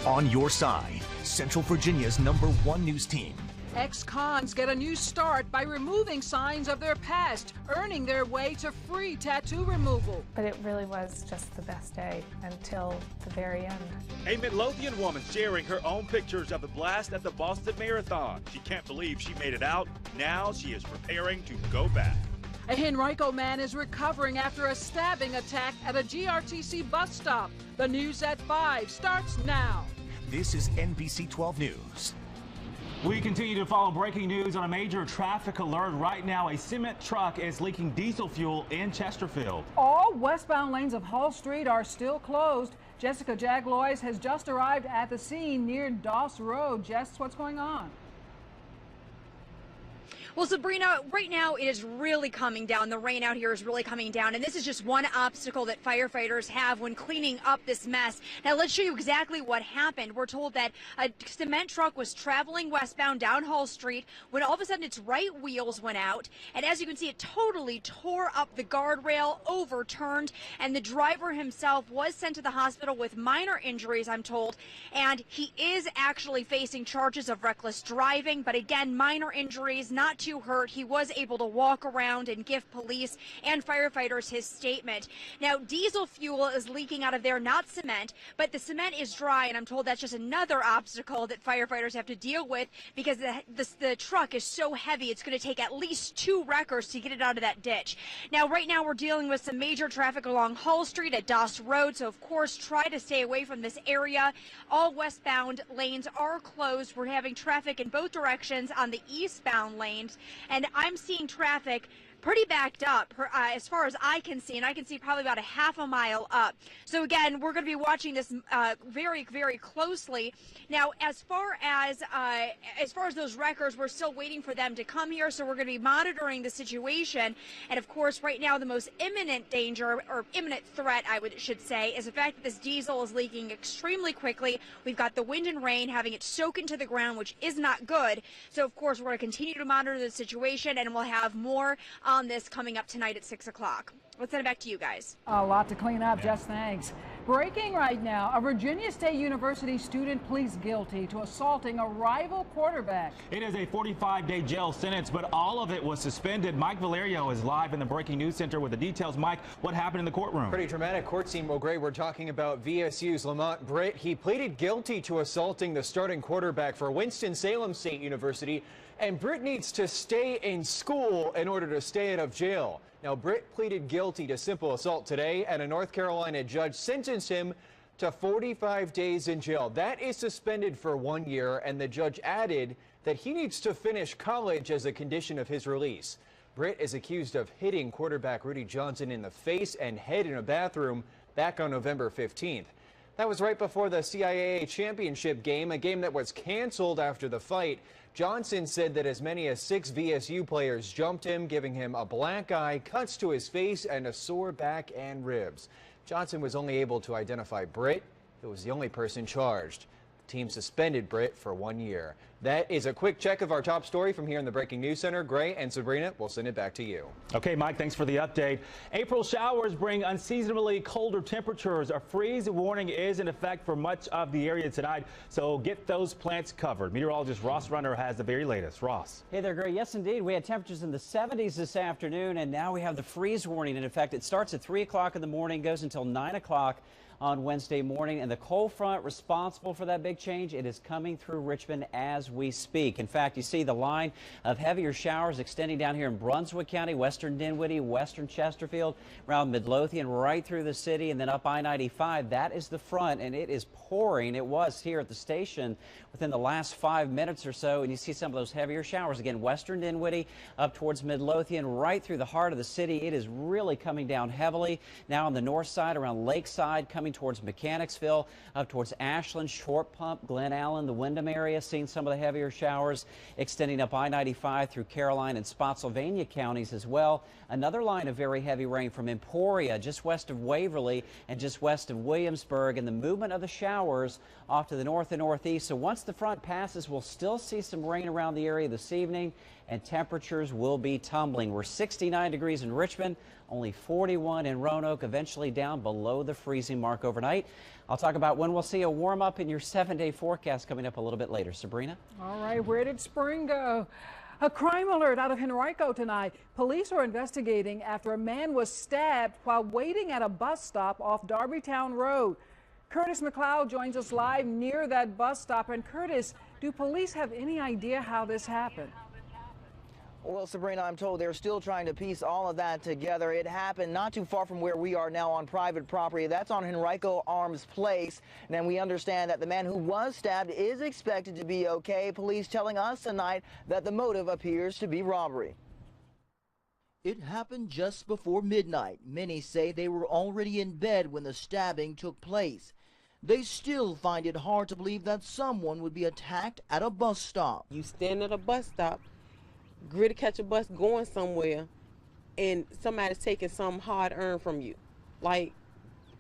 On your side, Central Virginia's #1 news team. Ex-cons get a new start by removing signs of their past, earning their way to free tattoo removal. But it really was just the best day until the very end. A Midlothian woman sharing her own pictures of the blast at the Boston Marathon. She can't believe she made it out. Now she is preparing to go back. A Henrico man is recovering after a stabbing attack at a GRTC bus stop. The news at 5 starts now. This is NBC 12 News. We continue to follow breaking news on a major traffic alert. Right now, a cement truck is leaking diesel fuel in Chesterfield. All westbound lanes of Hall Street are still closed. Jessica Jaglois has just arrived at the scene near Doss Road. Jess, what's going on? Well, Sabrina, right now it is really coming down. The rain out here is really coming down, and this is just one obstacle that firefighters have when cleaning up this mess. Now, let's show you exactly what happened. We're told that a cement truck was traveling westbound down Hall Street when all of a sudden its right wheels went out, and as you can see, it totally tore up the guardrail, overturned, and the driver himself was sent to the hospital with minor injuries, I'm told, and he is actually facing charges of reckless driving, but again, minor injuries, not too hurt. He was able to walk around and give police and firefighters his statement. Now, diesel fuel is leaking out of there, not cement, but the cement is dry, and I'm told that's just another obstacle that firefighters have to deal with because the truck is so heavy. It's going to take at least 2 wreckers to get it out of that ditch. Now, right now, we're dealing with some major traffic along Hall Street at Doss Road, so of course, try to stay away from this area. All westbound lanes are closed. We're having traffic in both directions on the eastbound lanes. And I'm seeing traffic pretty backed up as far as I can see, and I can see probably about a half a mile up. So again, we're going to be watching this very, very closely. Now, as far as those wreckers, we're still waiting for them to come here, so we're going to be monitoring the situation. And of course, right now, the most imminent danger or imminent threat, should say, is the fact that this diesel is leaking extremely quickly. We've got the wind and rain having it soak into the ground, which is not good. So of course, we're going to continue to monitor the situation, and we'll have more on this coming up tonight at 6 o'clock. Let's send it back to you guys. A lot to clean up, Jess, thanks. Breaking right now, a Virginia State University student pleads guilty to assaulting a rival quarterback. It is a 45-day jail sentence, but all of it was suspended. Mike Valerio is live in the Breaking News Center with the details. Mike, what happened in the courtroom? Pretty dramatic court scene, Will Gray. We're talking about VSU's Lamont Britt. He pleaded guilty to assaulting the starting quarterback for Winston-Salem State University, and Britt needs to stay in school in order to stay out of jail. Now, Britt pleaded guilty to simple assault today, and a North Carolina judge sentenced him to 45 days in jail. That is suspended for 1 year, and the judge added that he needs to finish college as a condition of his release. Britt is accused of hitting quarterback Rudy Johnson in the face and head in a bathroom back on November 15th. That was right before the CIAA championship game, a game that was canceled after the fight. Johnson said that as many as 6 VSU players jumped him, giving him a black eye, cuts to his face, and a sore back and ribs. Johnson was only able to identify Britt, who was the only person charged. The team suspended Britt for 1 year. That is a quick check of our top story from here in the Breaking News Center. Gray and Sabrina, we'll send it back to you. Okay, Mike, thanks for the update. April showers bring unseasonably colder temperatures. A freeze warning is in effect for much of the area tonight, so get those plants covered. Meteorologist Ross Runner has the very latest. Ross. Hey there, Gray. Yes, indeed. We had temperatures in the 70s this afternoon, and now we have the freeze warning in effect. It starts at 3 o'clock in the morning, goes until 9 o'clock on Wednesday morning, and the cold front responsible for that big change, it is coming through Richmond as we speak. In fact, you see the line of heavier showers extending down here in Brunswick County, western Dinwiddie, western Chesterfield, around Midlothian, right through the city, and then up I-95. That is the front, and it is pouring. It was here at the station within the last 5 minutes or so, and you see some of those heavier showers. Again, western Dinwiddie up towards Midlothian, right through the heart of the city. It is really coming down heavily. Now on the north side, around Lakeside, coming towards Mechanicsville, up towards Ashland, Short Pump, Glen Allen, the Wyndham area, seeing some of the heavier showers extending up I-95 through Caroline and Spotsylvania counties as well. Another line of very heavy rain from Emporia, just west of Waverly and just west of Williamsburg, and the movement of the showers off to the north and northeast. So once the front passes, we'll still see some rain around the area this evening, and temperatures will be tumbling. We're 69 degrees in Richmond, only 41 in Roanoke, eventually down below the freezing mark overnight. I'll talk about when we'll see a warm up in your 7-day forecast coming up a little bit later. Sabrina? All right, where did spring go? A crime alert out of Henrico tonight. Police are investigating after a man was stabbed while waiting at a bus stop off Darbytown Road. Curtis McLeod joins us live near that bus stop. And Curtis, do police have any idea how this happened? Well, Sabrina, I'm told they're still trying to piece all of that together. It happened not too far from where we are now on private property. That's on Henrico Arms Place. And we understand that the man who was stabbed is expected to be okay. Police telling us tonight that the motive appears to be robbery. It happened just before midnight. Many say they were already in bed when the stabbing took place. They still find it hard to believe that someone would be attacked at a bus stop. You stand at a bus stop, to catch a bus going somewhere, and somebody's taking something hard-earned from you. Like,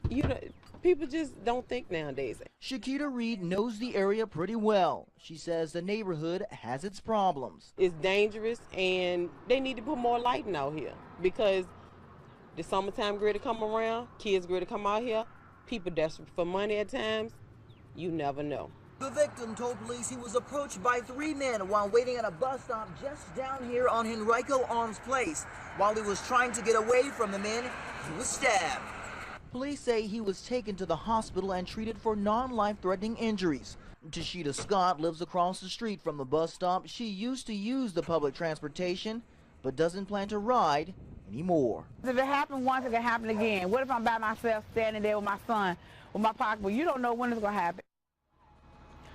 you know, people just don't think nowadays. Shakita Reed knows the area pretty well. She says the neighborhood has its problems. It's dangerous, and they need to put more lighting out here because the summertime grid to come around, kids grid to come out here, people desperate for money at times. You never know. The victim told police he was approached by 3 men while waiting at a bus stop just down here on Henrico Arms Place. While he was trying to get away from the men, he was stabbed. Police say he was taken to the hospital and treated for non-life-threatening injuries. Tashita Scott lives across the street from the bus stop. She used to use the public transportation, but doesn't plan to ride anymore. If it happened once, it can happen again. What if I'm by myself standing there with my son, with my pocketbook? You don't know when it's going to happen.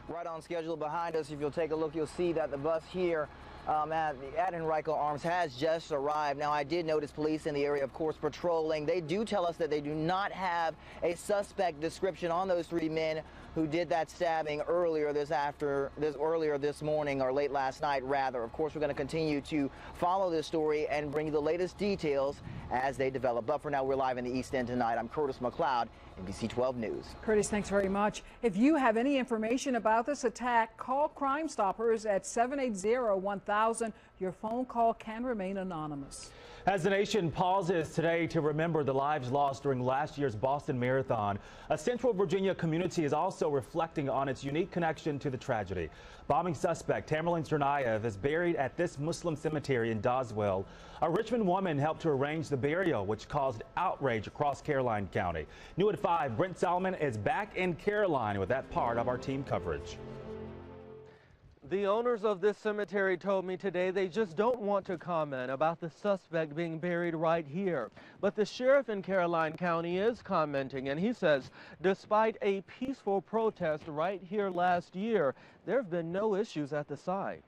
Right on schedule behind us, if you'll take a look, you'll see that the bus here at Henrico Arms has just arrived. Now, I did notice police in the area, of course, patrolling. They do tell us that they do not have a suspect description on those 3 men who did that stabbing earlier this morning, or late last night, rather. Of course, we're going to continue to follow this story and bring you the latest details as they develop. But for now, we're live in the East End tonight. I'm Curtis McLeod, NBC 12 News. Curtis, thanks very much. If you have any information about this attack, call Crime Stoppers at 780-1000. Your phone call can remain anonymous. As the nation pauses today to remember the lives lost during last year's Boston Marathon, a Central Virginia community is also reflecting on its unique connection to the tragedy. Bombing suspect Tamerlan Tsarnaev is buried at this Muslim cemetery in Doswell. A Richmond woman helped to arrange the burial, which caused outrage across Caroline County. New at 5, Brent Solomon is back in Caroline with that part of our team coverage. The owners of this cemetery told me today they just don't want to comment about the suspect being buried right here. But the sheriff in Caroline County is commenting, and he says despite a peaceful protest right here last year, there have been no issues at the site.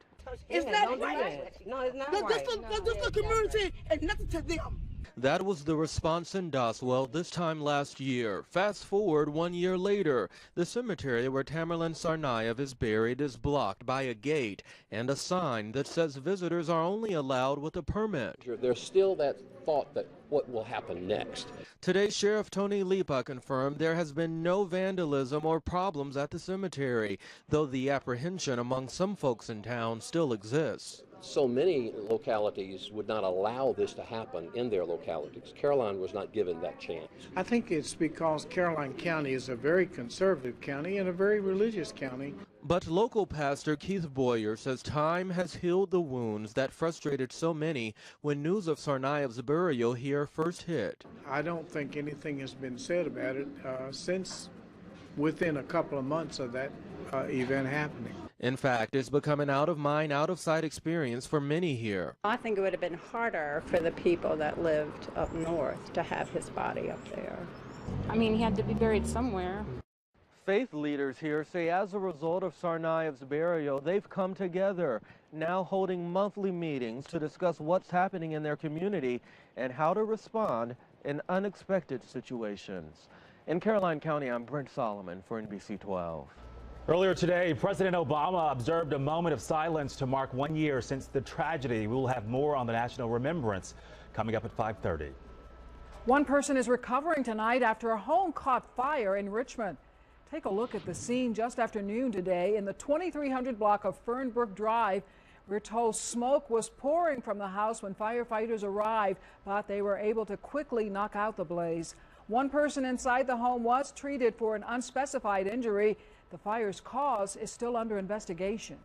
It's not right. No, it's not right. This is the community and nothing to them. That was the response in Doswell this time last year. Fast forward 1 year later, the cemetery where Tamerlan Tsarnaev is buried is blocked by a gate and a sign that says visitors are only allowed with a permit. There's still that thought that what will happen next. Today, Sheriff Tony Lipa confirmed there has been no vandalism or problems at the cemetery, though the apprehension among some folks in town still exists. So many localities would not allow this to happen in their localities. Caroline was not given that chance. I think it's because Caroline County is a very conservative county and a very religious county. But local pastor Keith Boyer says time has healed the wounds that frustrated so many when news of Tsarnaev's burial here first hit. I don't think anything has been said about it since within a couple of months of that event happening. In fact, it's become an out-of-mind, out-of-sight experience for many here. I think it would have been harder for the people that lived up north to have his body up there. I mean, he had to be buried somewhere. Faith leaders here say as a result of Tsarnaev's burial, they've come together, now holding monthly meetings to discuss what's happening in their community and how to respond in unexpected situations. In Caroline County, I'm Brent Solomon for NBC 12. Earlier today, President Obama observed a moment of silence to mark 1 year since the tragedy. We will have more on the National Remembrance coming up at 5:30. One person is recovering tonight after a home caught fire in Richmond. Take a look at the scene just after noon today in the 2300 block of Fernbrook Drive, We're told smoke was pouring from the house when firefighters arrived, but they were able to quickly knock out the blaze. One person inside the home was treated for an unspecified injury. The fire's cause is still under investigation.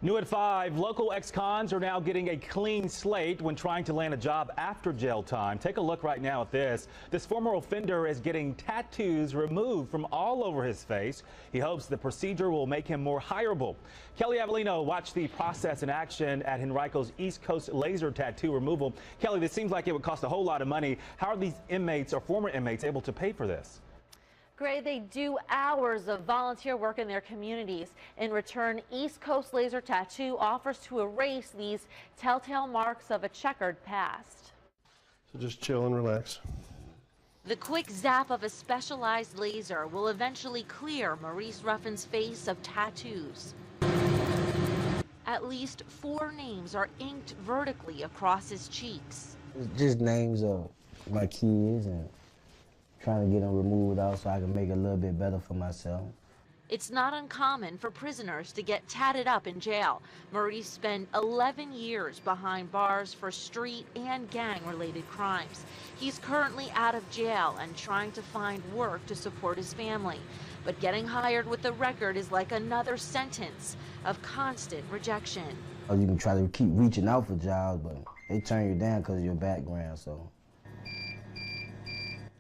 New at 5, local ex-cons are now getting a clean slate when trying to land a job after jail time. Take a look right now at this. This former offender is getting tattoos removed from all over his face. He hopes the procedure will make him more hireable. Kelly Avellino watched the process in action at Henrico's East Coast laser tattoo removal. Kelly, this seems like it would cost a whole lot of money. How are these inmates or former inmates able to pay for this? Gray, they do hours of volunteer work in their communities. In return, East Coast Laser Tattoo offers to erase these telltale marks of a checkered past. So just chill and relax. The quick zap of a specialized laser will eventually clear Maurice Ruffin's face of tattoos. At least 4 names are inked vertically across his cheeks. It's just names of my kids and trying to get them removed out so I can make it a little bit better for myself. It's not uncommon for prisoners to get tatted up in jail. Maurice spent 11 years behind bars for street and gang-related crimes. He's currently out of jail and trying to find work to support his family. But getting hired with a record is like another sentence of constant rejection. You can try to keep reaching out for jobs, but they turn you down because of your background, so.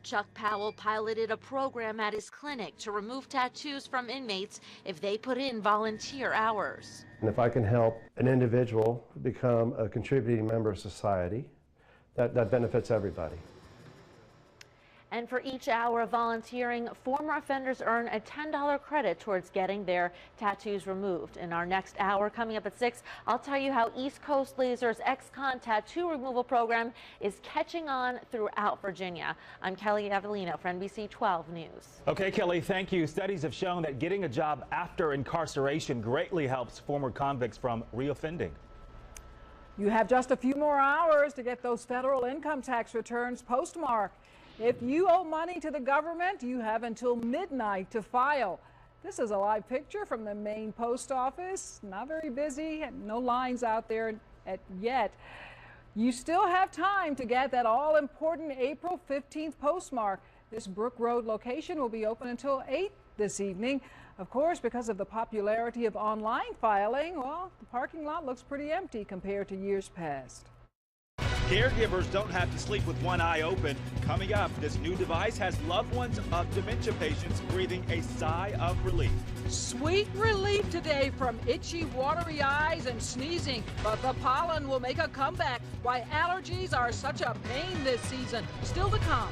Chuck Powell piloted a program at his clinic to remove tattoos from inmates if they put in volunteer hours. And if I can help an individual become a contributing member of society, that benefits everybody. And for each hour of volunteering, former offenders earn a $10 credit towards getting their tattoos removed. In our next hour, coming up at 6, I'll tell you how East Coast Laser's ex-con tattoo removal program is catching on throughout Virginia. I'm Kelly Avellino for NBC 12 News. Okay, Kelly, thank you. Studies have shown that getting a job after incarceration greatly helps former convicts from reoffending. You have just a few more hours to get those federal income tax returns postmarked. If you owe money to the government, you have until midnight to file. This is a live picture from the Maine post office. Not very busy and no lines out there yet. You still have time to get that all-important April 15th postmark. This Brook Road location will be open until 8 this evening. Of course, because of the popularity of online filing, well, the parking lot looks pretty empty compared to years past. Caregivers don't have to sleep with one eye open. Coming up, this new device has loved ones of dementia patients breathing a sigh of relief. Sweet relief today from itchy, watery eyes and sneezing, but the pollen will make a comeback. Why allergies are such a pain this season. Still to come.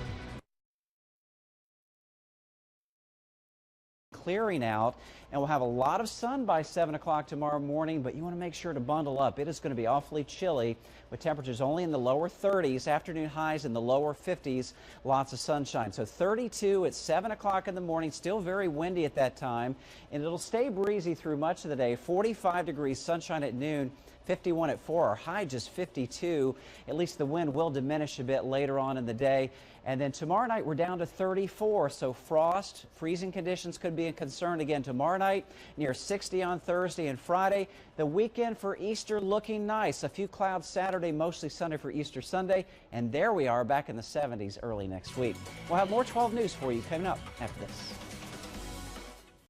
Clearing out, and we'll have a lot of sun by 7 o'clock tomorrow morning, but you want to make sure to bundle up. It is going to be awfully chilly with temperatures only in the lower 30s, afternoon highs in the lower 50s, lots of sunshine. So 32 at 7 o'clock in the morning, still very windy at that time, and it'll stay breezy through much of the day. 45 degrees, sunshine at noon. 51 at 4, our high just 52. At least the wind will diminish a bit later on in the day. And then tomorrow night we're down to 34, so frost, freezing conditions could be a concern again tomorrow night, near 60 on Thursday and Friday. The weekend for Easter looking nice. A few clouds Saturday, mostly sunny for Easter Sunday. And there we are back in the 70s early next week. We'll have more 12 News for you coming up after this.